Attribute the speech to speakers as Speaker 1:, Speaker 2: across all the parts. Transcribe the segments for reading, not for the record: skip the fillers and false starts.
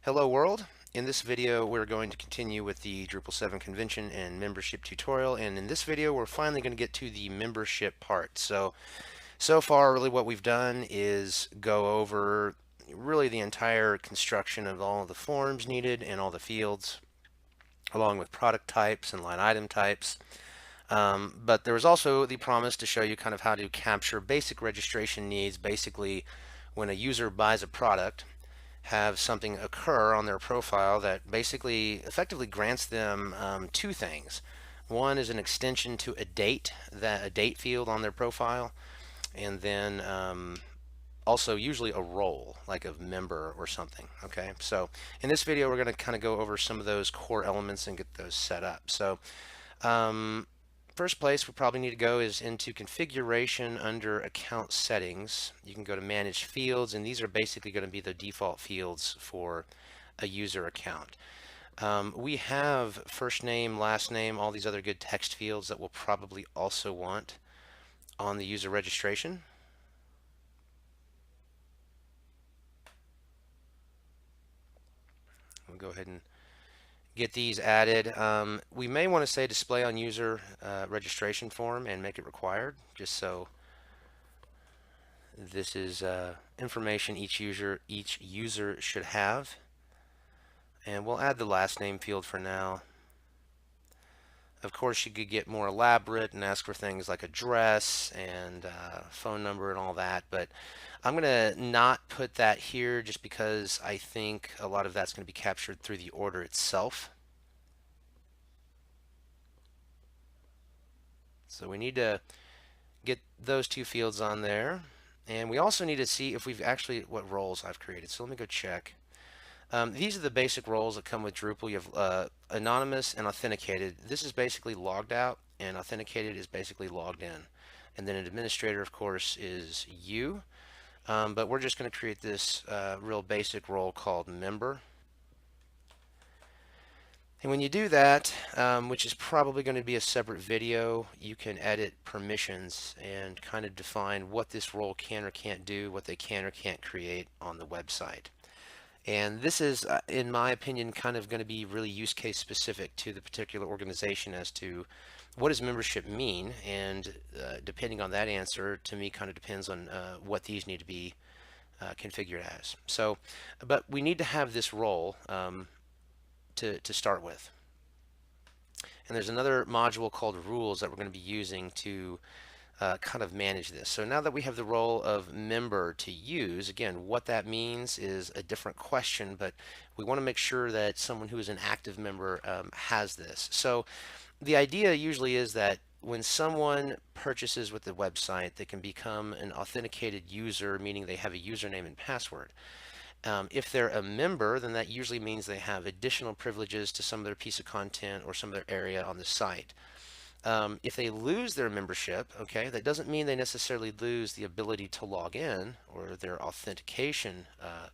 Speaker 1: Hello world. In this video we're going to continue with the Drupal 7 convention and membership tutorial, and in this video we're finally going to get to the membership part. So far really what we've done is go over really the entire construction of all of the forms needed and all the fields along with product types and line item types. But there was also the promise to show you kind of how to capture basic registration needs, basically when a user buys a product, have something occur on their profile that basically effectively grants them two things. One is an extension to a date, a date field on their profile, and then also usually a role, like a member or something. Okay, so in this video we're going to kind of go over some of those core elements and get those set up. So um, first place we probably need to go is into configuration under account settings. You can go to manage fields, and these are basically going to be the default fields for a user account. We have first name, last name, all these other good text fields that we'll probably also want on the user registration. We'll go ahead and get these added. We may want to say display on user registration form and make it required, just so this is information each user should have. And we'll add the last name field for now. Of course, you could get more elaborate and ask for things like address and phone number and all that, but I'm going to not put that here just because I think a lot of that's going to be captured through the order itself. So we need to get those two fields on there. And we also need to see if we've actually, what roles I've created. So let me go check. These are the basic roles that come with Drupal. You have anonymous and authenticated. This is basically logged out, and authenticated is basically logged in. And then an administrator, of course, is you. But we're just going to create this real basic role called member. And when you do that, which is probably going to be a separate video, you can edit permissions and kind of define what this role can or can't do, what they can or can't create on the website. And this is, in my opinion, kind of going to be really use case specific to the particular organization as to what does membership mean, and depending on that answer, to me, kind of depends on what these need to be configured as. So, but we need to have this role to start with. And there's another module called rules that we're going to be using to kind of manage this. So now that we have the role of member to use, again, what that means is a different question, but we want to make sure that someone who is an active member has this. So the idea usually is that when someone purchases with the website, they can become an authenticated user, meaning they have a username and password. If they're a member, then that usually means they have additional privileges to some of their piece of content or some of their area on the site. If they lose their membership, okay, that doesn't mean they necessarily lose the ability to log in or their authentication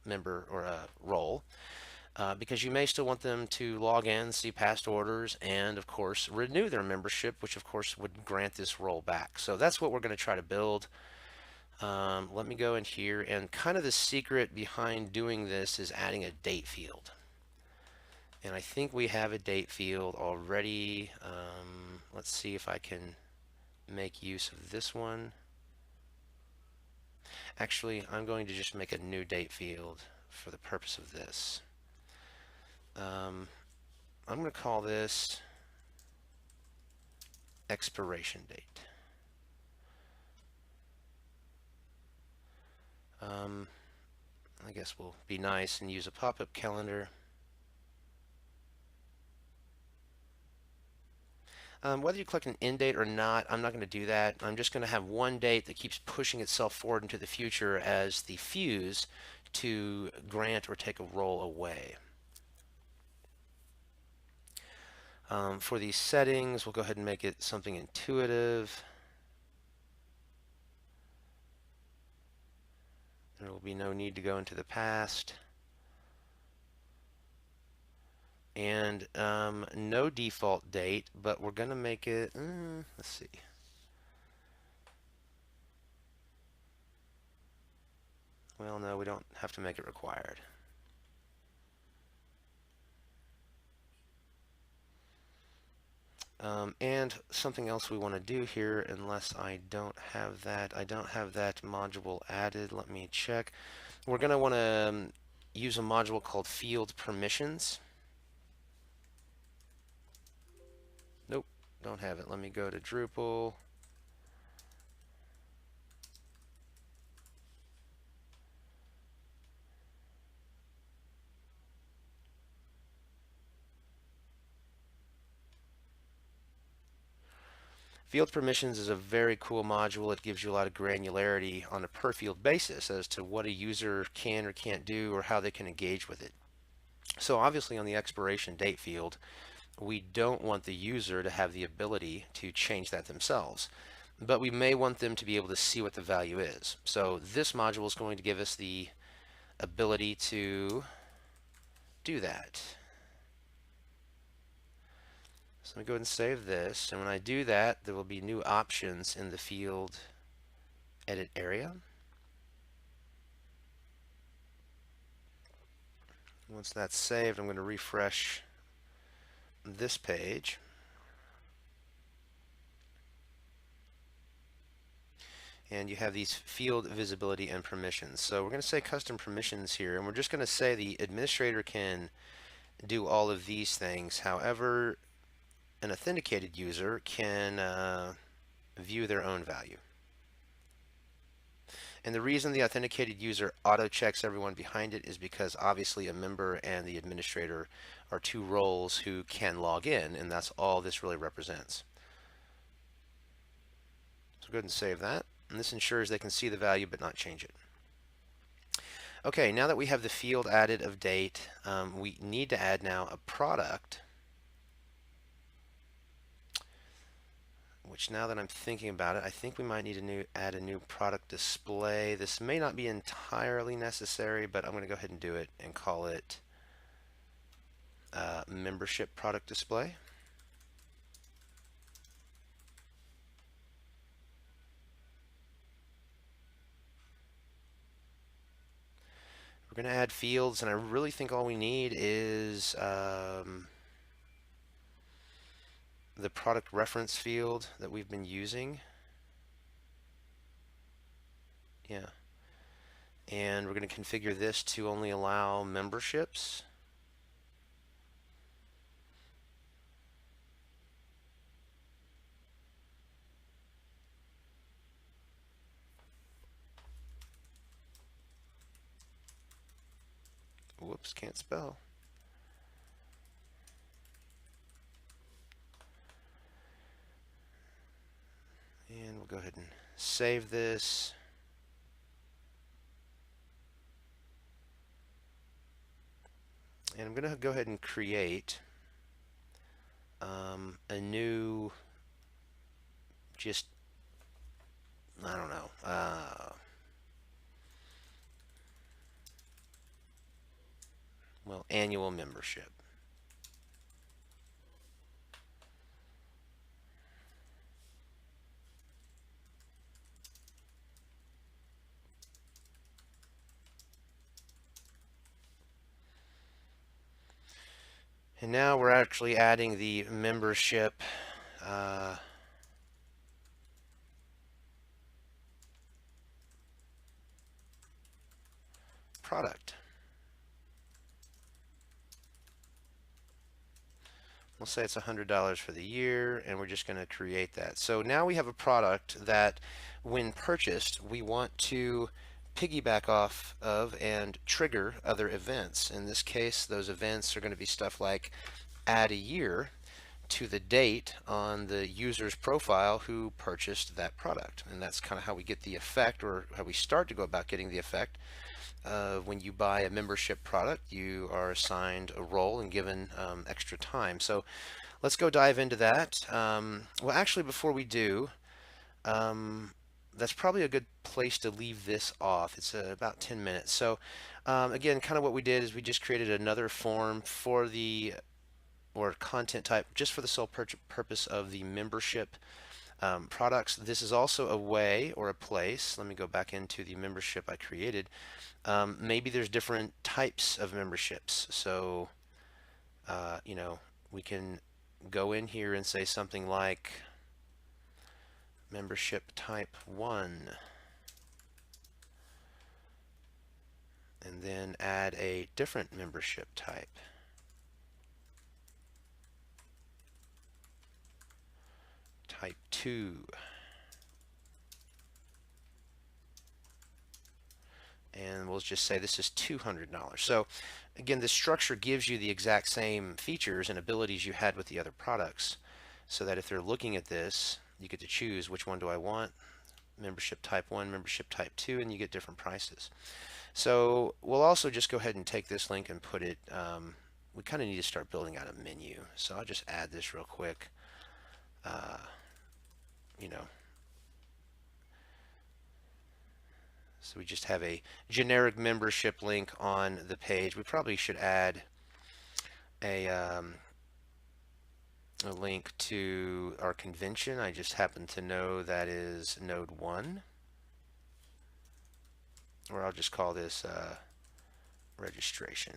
Speaker 1: member or role, because you may still want them to log in, see past orders, and of course renew their membership, which of course would grant this role back. So that's what we're going to try to build. Let me go in here, and kind of the secret behind doing this is adding a date field. And I think we have a date field already. Let's see if I can make use of this one. Actually, I'm going to just make a new date field for the purpose of this. I'm going to call this expiration date. I guess we'll be nice and use a pop-up calendar. Whether you click an end date or not, I'm not going to do that. I'm just going to have one date that keeps pushing itself forward into the future as the fuse to grant or take a role away. For these settings, we'll go ahead and make it something intuitive. There will be no need to go into the past. And no default date, but we're going to make it, let's see. Well, no, we don't have to make it required. And something else we want to do here, unless I don't have that module added. Let me check. We're going to want to use a module called field permissions. Nope, don't have it. Let me go to Drupal. Field permissions is a very cool module. It gives you a lot of granularity on a per field basis as to what a user can or can't do or how they can engage with it. So obviously on the expiration date field, we don't want the user to have the ability to change that themselves, but we may want them to be able to see what the value is. So this module is going to give us the ability to do that. So let me go ahead and save this, and when I do that, there will be new options in the field edit area. Once that's saved, I'm going to refresh this page. And you have these field visibility and permissions. So we're going to say custom permissions here, and we're just going to say the administrator can do all of these things. However, an authenticated user can view their own value. And the reason the authenticated user auto checks everyone behind it is because obviously a member and the administrator are two roles who can log in, and that's all this really represents. So go ahead and save that. And this ensures they can see the value but not change it. Okay, now that we have the field added of date, we need to add now a product, which now that I'm thinking about it, I think we might need to add a new product display. This may not be entirely necessary, but I'm going to go ahead and do it and call it membership product display. We're going to add fields, and I really think all we need is the product reference field that we've been using. Yeah. And we're going to configure this to only allow memberships. Whoops, can't spell. And we'll go ahead and save this. And I'm going to go ahead and create a new, just, I don't know, well, annual membership. And now we're actually adding the membership product. We'll say it's $100 for the year, and we're just going to create that. So now we have a product that, when purchased, we want to piggyback off of and trigger other events. In this case, those events are going to be stuff like add a year to the date on the user's profile who purchased that product. And that's kind of how we get the effect, or how we start to go about getting the effect. When you buy a membership product, you are assigned a role and given extra time. So let's go dive into that. Well, actually, before we do, that's probably a good place to leave this off. It's about 10 minutes. So again, kind of what we did is we just created another form for the, or content type, just for the sole purpose of the membership products. This is also a way, or a place. Let me go back into the membership I created. Maybe there's different types of memberships. So, you know, we can go in here and say something like membership type 1, and then add a different membership type. Type 2. And we'll just say this is $200. So again, this structure gives you the exact same features and abilities you had with the other products, so that if they're looking at this, you get to choose which one do I want, membership type 1, membership type 2, and you get different prices. So we'll also just go ahead and take this link and put it, we kind of need to start building out a menu. So I'll just add this real quick. You know, so we just have a generic membership link on the page. We probably should add a link to our convention. I just happen to know that is node 1. Or I'll just call this registration.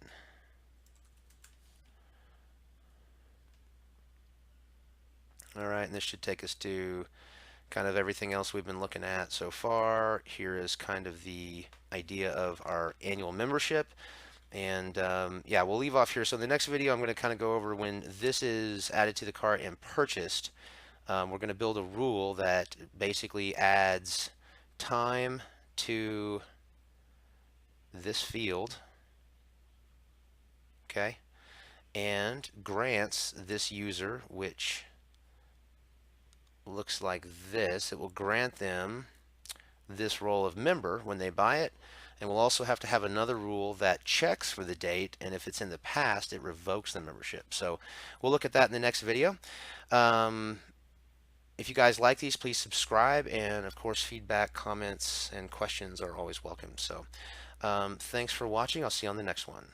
Speaker 1: All right, and this should take us to kind of everything else we've been looking at so far. Here is kind of the idea of our annual membership. And yeah, we'll leave off here. So in the next video, I'm going to kind of go over when this is added to the cart and purchased. We're going to build a rule that basically adds time to this field, okay, and grants this user, which looks like this, it will grant them this role of member when they buy it. And we'll also have to have another rule that checks for the date, and if it's in the past, it revokes the membership. So we'll look at that in the next video. If you guys like these, please subscribe, and of course feedback, comments, and questions are always welcome. So thanks for watching. I'll see you on the next one.